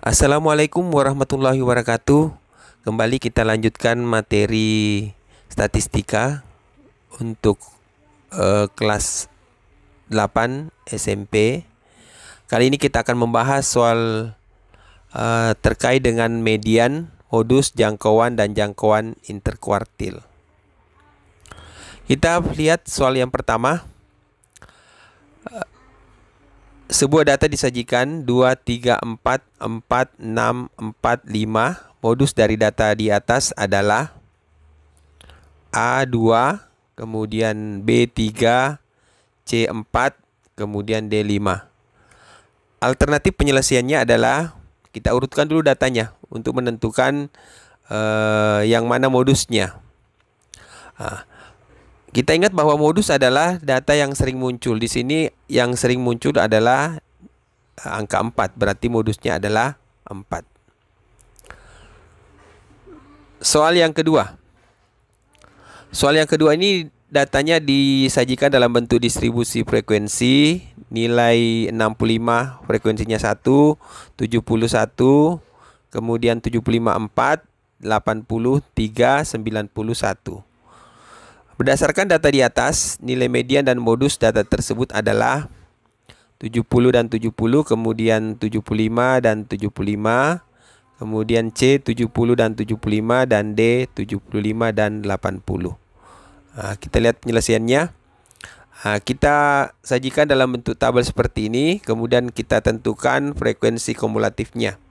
Assalamualaikum warahmatullahi wabarakatuh. Kembali kita lanjutkan materi statistika untuk kelas 8 SMP. Kali ini kita akan membahas soal terkait dengan median, modus, jangkauan, dan jangkauan interkuartil. Kita lihat soal yang pertama. Sebuah data disajikan 2, 3, 4, 4, 6, 4, 5. Modus dari data di atas adalah A2, kemudian B3, C4, kemudian D5. Alternatif penyelesaiannya adalah kita urutkan dulu datanya untuk menentukan yang mana modusnya. Kita ingat bahwa modus adalah data yang sering muncul. Di sini yang sering muncul adalah angka 4, berarti modusnya adalah 4. Soal yang kedua. Soal yang kedua ini datanya disajikan dalam bentuk distribusi frekuensi. Nilai 65, frekuensinya 1, 71, kemudian 75, 4, 80, 3, 91. Berdasarkan data di atas, nilai median dan modus data tersebut adalah 70 dan 70, kemudian 75 dan 75, kemudian C 70 dan 75, dan D 75 dan 80. Kita lihat penyelesaiannya. Kita sajikan dalam bentuk tabel seperti ini, kemudian kita tentukan frekuensi kumulatifnya.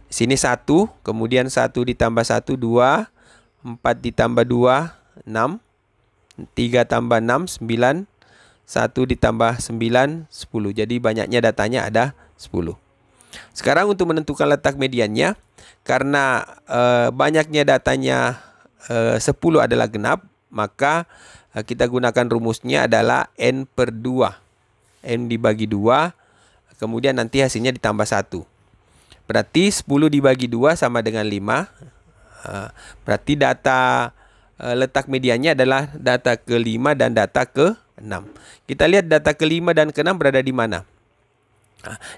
Di sini 1, kemudian 1 ditambah 1, 2, 4 ditambah 2, 6. 3 tambah 6, 9. 1 ditambah 9, 10. Jadi banyaknya datanya ada 10. Sekarang untuk menentukan letak mediannya, karena banyaknya datanya 10 adalah genap, maka kita gunakan rumusnya adalah N/2. N dibagi 2, kemudian nanti hasilnya ditambah 1. Berarti 10 dibagi 2 sama dengan 5. Berarti data letak mediannya adalah data ke-5 dan data ke-6. Kita lihat data ke-5 dan ke-6 berada di mana?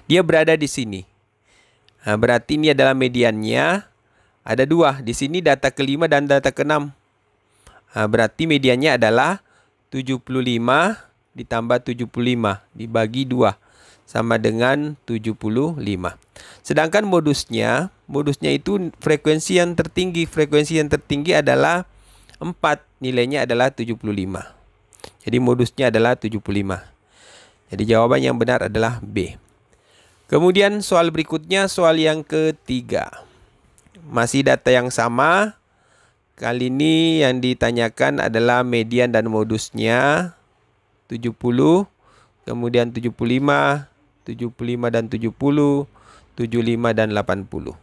Dia berada di sini. Berarti ini adalah mediannya. Ada 2. Di sini data ke-5 dan data ke-6. Berarti mediannya adalah 75 ditambah 75 dibagi 2 sama dengan 75. Sedangkan modusnya itu frekuensi yang tertinggi. Frekuensi yang tertinggi adalah 4, nilainya adalah 75. Jadi modusnya adalah 75. Jadi jawaban yang benar adalah B. Kemudian soal berikutnya, soal yang ketiga. Masih data yang sama. Kali ini yang ditanyakan adalah median dan modusnya 70, kemudian 75, 75 dan 70, 75 dan 80.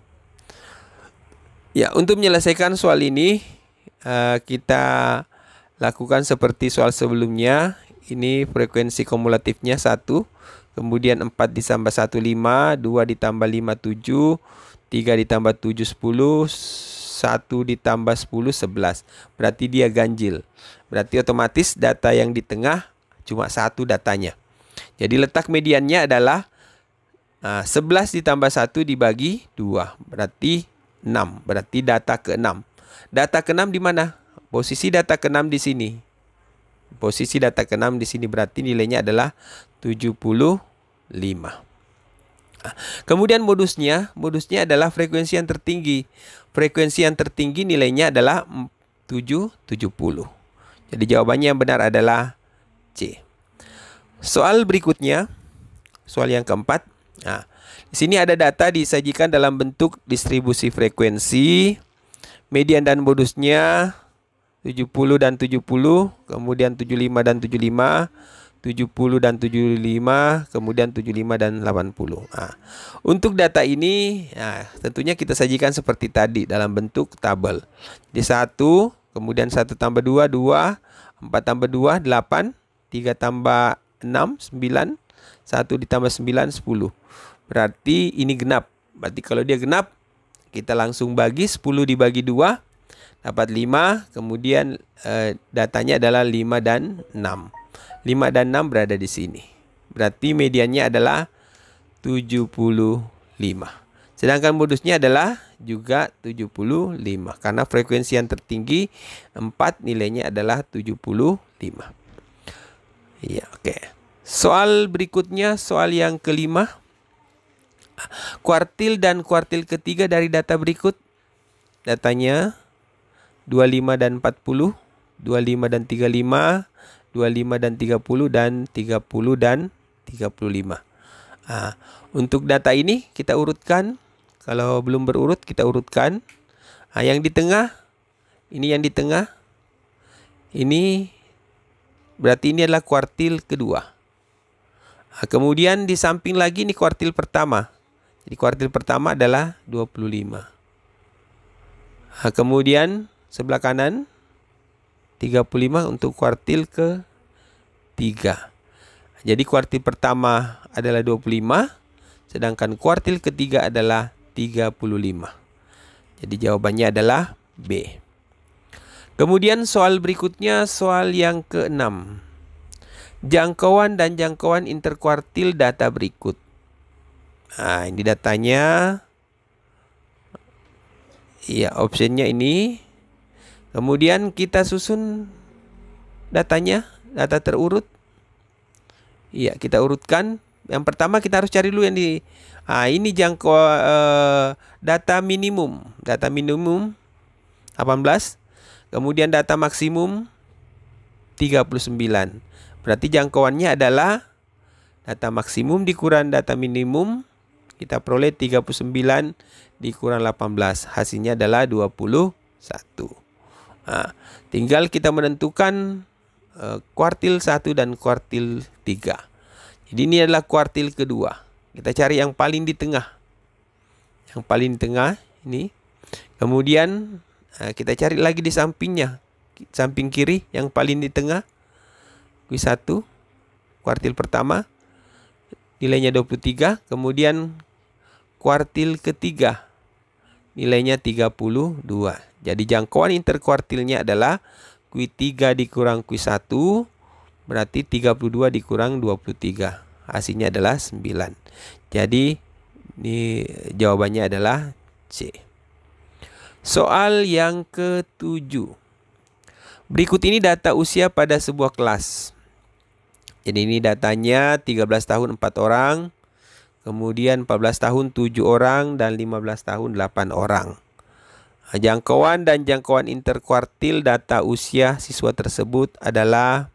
Ya, untuk menyelesaikan soal ini kita lakukan seperti soal sebelumnya. Ini frekuensi kumulatifnya 1, kemudian 4 ditambah 1, 5, 2 ditambah 5, 7, 3 ditambah 7, 10, 1 ditambah 10, 11. Berarti dia ganjil. Berarti otomatis data yang di tengah cuma 1 datanya. Jadi letak mediannya adalah 11 ditambah 1 dibagi 2. Berarti 6. Berarti data ke-6. Data ke-6 di mana? Posisi data ke-6 di sini. Posisi data ke-6 di sini, berarti nilainya adalah 75. Kemudian modusnya adalah frekuensi yang tertinggi. Frekuensi yang tertinggi nilainya adalah 70. Jadi jawabannya yang benar adalah C. Soal berikutnya, soal yang keempat. Di sini ada data disajikan dalam bentuk distribusi frekuensi. Median dan modusnya 70 dan 70, kemudian 75 dan 75, 70 dan 75, kemudian 75 dan 80. Untuk data ini, tentunya kita sajikan seperti tadi dalam bentuk tabel. Jadi 1, kemudian 1 tambah 2, 2, 4 tambah 2, 8, 3 tambah 6, 9, 1 ditambah 9, 10. Berarti ini genap. Berarti kalau dia genap, kita langsung bagi 10 dibagi 2, dapat 5, kemudian datanya adalah 5 dan 6. 5 dan 6 berada di sini. Berarti mediannya adalah 75. Sedangkan modusnya adalah juga 75 karena frekuensi yang tertinggi 4 nilainya adalah 75. Iya, oke. Soal berikutnya, soal yang kelima. Kuartil dan kuartil ketiga dari data berikut. Datanya 25 dan 40, 25 dan 35, 25 dan 30, dan 30 dan 35. Untuk data ini kita urutkan. Kalau belum berurut kita urutkan. Yang di tengah, ini yang di tengah. Ini berarti ini adalah kuartil kedua. Kemudian di samping lagi ini kuartil pertama. Jadi kuartil pertama adalah 25. Kemudian sebelah kanan 35 untuk kuartil ketiga. Jadi kuartil pertama adalah 25, sedangkan kuartil ketiga adalah 35. Jadi jawabannya adalah B. Kemudian soal berikutnya, soal yang keenam. Jangkauan dan jangkauan interkuartil data berikut. Ini datanya. Iya, optionnya ini. Kemudian kita susun datanya, data terurut. Iya, kita urutkan. Yang pertama kita harus cari dulu yang di ini data minimum. Data minimum 18. Kemudian data maksimum 39. Berarti jangkauannya adalah data maksimum dikurang data minimum. Kita peroleh 39 dikurang 18. Hasilnya adalah 21. Tinggal kita menentukan kuartil 1 dan kuartil 3. Jadi ini adalah kuartil kedua. Kita cari yang paling di tengah. Yang paling di tengah ini. Kemudian kita cari lagi di sampingnya. Samping kiri yang paling di tengah. Q1 kuartil pertama nilainya 23. Kemudian kuartil ketiga nilainya 32. Jadi jangkauan interkuartilnya adalah Q3 dikurang Q1, berarti 32 dikurang 23. Hasilnya adalah 9. Jadi ini jawabannya adalah C. Soal yang ke-7. Berikut ini data usia pada sebuah kelas. Jadi ini datanya 13 tahun 4 orang, kemudian 14 tahun 7 orang, dan 15 tahun 8 orang. Jangkauan dan jangkauan interkuartil data usia siswa tersebut adalah,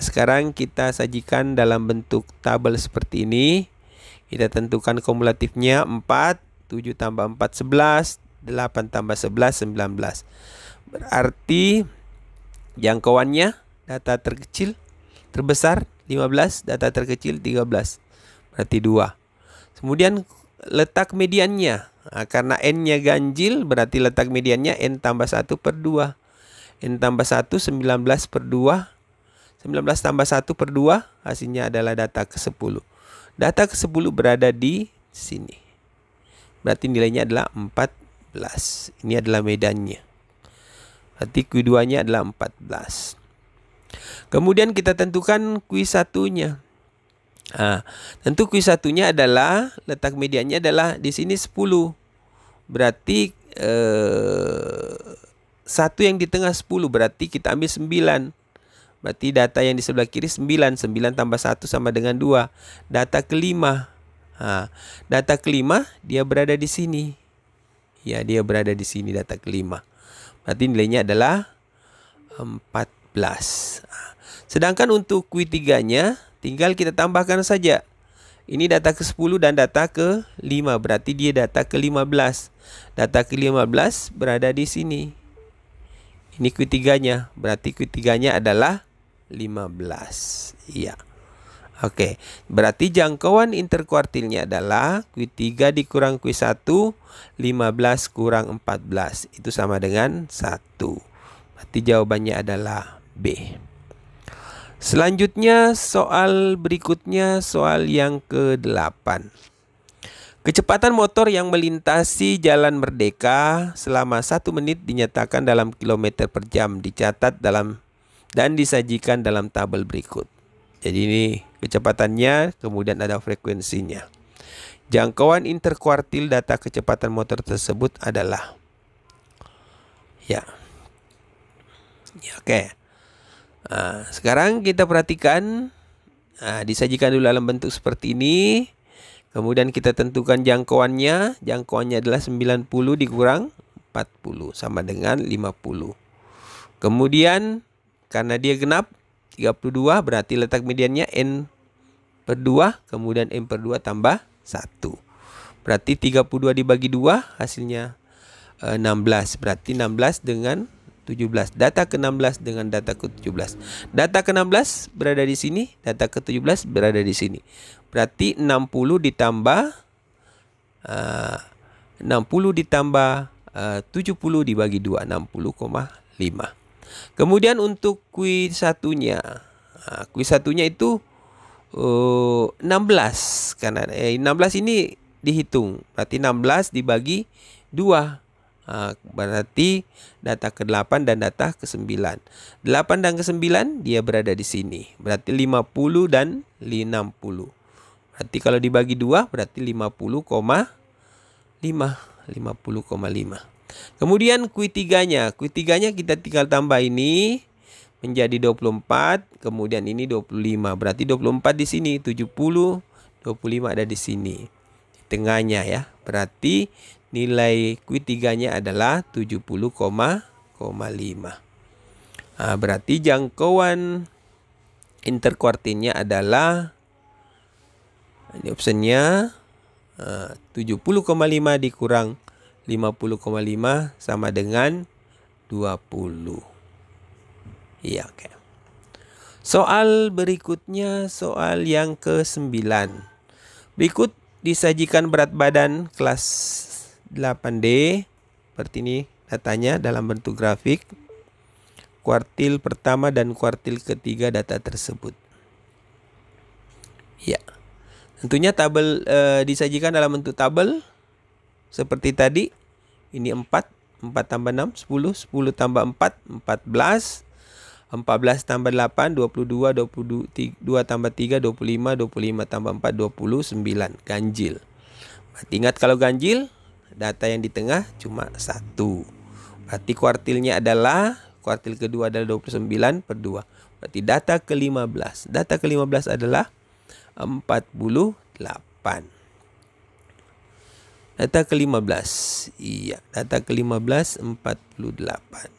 sekarang kita sajikan dalam bentuk tabel seperti ini. Kita tentukan kumulatifnya 4, 7 tambah 4, 11, 8 tambah 11, 19. Berarti jangkauannya data terkecil, terbesar 15, data terkecil 13. Berarti 2. Kemudian letak mediannya. Karena N-nya ganjil, berarti letak mediannya N tambah 1 per 2. N tambah 1, 19 per 2. 19 tambah 1 per 2, hasilnya adalah data ke-10. Data ke-10 berada di sini. Berarti nilainya adalah 14. Ini adalah medannya. Berarti Q2-nya adalah 14. Kemudian kita tentukan Q1-nya. Tentu Q1-nya adalah letak mediannya adalah di sini 10. Berarti 1 yang di tengah 10, berarti kita ambil 9. Berarti data yang di sebelah kiri 9. 9 tambah 1 sama dengan 2. Data kelima. Data kelima dia berada di sini. Ya, dia berada di sini data kelima. Berarti nilainya adalah 14. Sedangkan untuk Q3-nya tinggal kita tambahkan saja. Ini data ke-10 dan data ke-5. Berarti dia data ke-15. Data ke-15 berada di sini. Ini Q3-nya. Berarti Q3-nya adalah 15. Iya. Oke. Berarti jangkauan interkuartilnya adalah Q3 dikurang Q1, 15 kurang 14. Itu sama dengan 1. Berarti jawabannya adalah B. Selanjutnya soal berikutnya, soal yang ke-8. Kecepatan motor yang melintasi Jalan Merdeka selama 1 menit dinyatakan dalam kilometer per jam, dicatat dalam dan disajikan dalam tabel berikut. Jadi ini kecepatannya, kemudian ada frekuensinya. Jangkauan interkuartil data kecepatan motor tersebut adalah oke. Sekarang kita perhatikan, disajikan dulu dalam bentuk seperti ini. Kemudian kita tentukan jangkauannya. Jangkauannya adalah 90 dikurang 40 sama dengan 50. Kemudian karena dia genap 32, berarti letak mediannya N/2, kemudian M/2 tambah 1. Berarti 32 dibagi 2 hasilnya 16. Berarti 16 dengan 17. Data ke-16 dengan data ke-17. Data ke-16 berada di sini, data ke-17 berada di sini. Berarti 60 ditambah 70 dibagi 2, 60,5. Kemudian untuk kuis satunya. Kuis satunya itu 16. Karena 16 ini dihitung. Berarti 16 dibagi 2. Berarti data ke-8 dan data ke-9. 8 dan ke-9 dia berada di sini. Berarti 50 dan 60. Berarti kalau dibagi 2 berarti 50,5. Kemudian kui 3-nya. Kui 3-nya kita tinggal tambah ini menjadi 24, kemudian ini 25. Berarti 24 di sini, 70, 25 ada di sini. Di tengahnya ya. Berarti nilai kui 3-nya adalah 70,5. Berarti jangkauan interkuartilnya adalah, ini optionnya 70,5 dikurang 50,5 sama dengan 20. Iya, oke. Soal berikutnya, soal yang ke-9. Berikut disajikan berat badan kelas 8D. Seperti ini datanya dalam bentuk grafik. Kuartil pertama dan kuartil ketiga data tersebut. Ya. Tentunya tabel disajikan dalam bentuk tabel. Seperti tadi, ini 4 tambah 6, 10, 10 tambah 4, 14, 14 tambah 8, 22, 22 tambah 3, 25, 25 tambah 4, 29, ganjil. Berarti ingat kalau ganjil, data yang di tengah cuma 1. Berarti kuartilnya adalah, kuartil kedua adalah 29/2. Berarti data ke-15. Data ke-15 adalah 48. Data ke-15. Iya, data ke-15 48.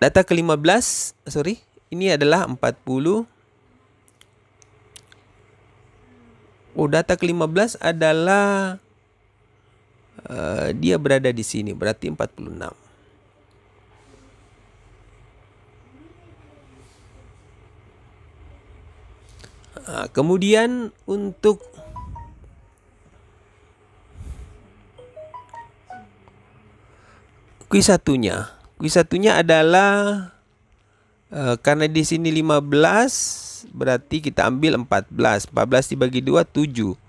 Data ke-15, ini adalah 40. Data ke-15 adalah dia berada di sini, berarti 46. Kemudian untuk kuis satunya. Kuis satunya adalah karena di sini 15, berarti kita ambil 14. 14 dibagi 2 7.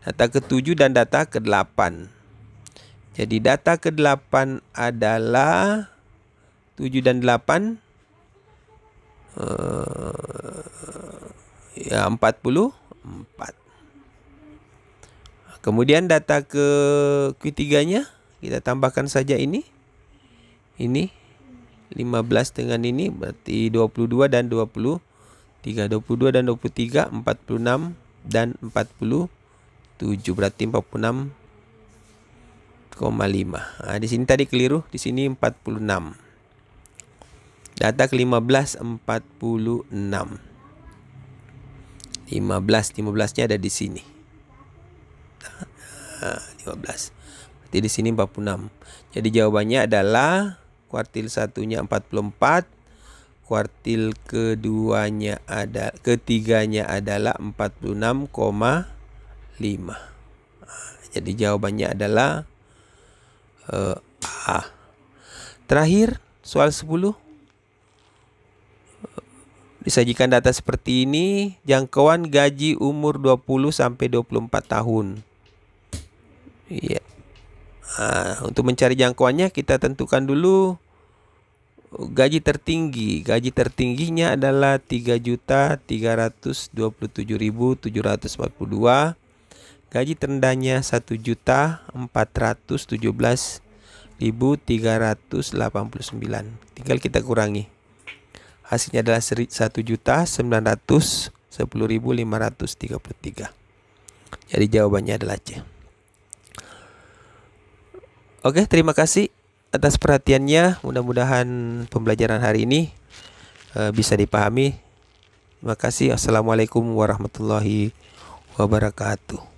Data ke-7 dan data ke-8. Jadi data ke-8 adalah 7 dan 8 44. Kemudian data ke Q3-nya kita tambahkan saja ini. Ini 15 dengan ini berarti 22 dan 23. 22 dan 23 46 dan 47 berarti 46,5. Di sini tadi keliru, di sini 46. Data ke-15 46. 15-nya ada di sini. 15. Berarti di sini 46. Jadi jawabannya adalah kuartil satunya 44, kuartil ketiganya adalah 46,5. Jadi jawabannya adalah A. Terakhir, soal 10. Disajikan data seperti ini, jangkauan gaji umur 20 sampai 24 tahun. Iya. Untuk mencari jangkauannya kita tentukan dulu gaji tertinggi. Gaji tertingginya adalah 3.327.742. Gaji terendahnya 1.417.389. Tinggal kita kurangi. Hasilnya adalah 1.910.533. Jadi jawabannya adalah C. Oke, terima kasih atas perhatiannya. Mudah-mudahan pembelajaran hari ini bisa dipahami. Terima kasih. Assalamualaikum warahmatullahi wabarakatuh.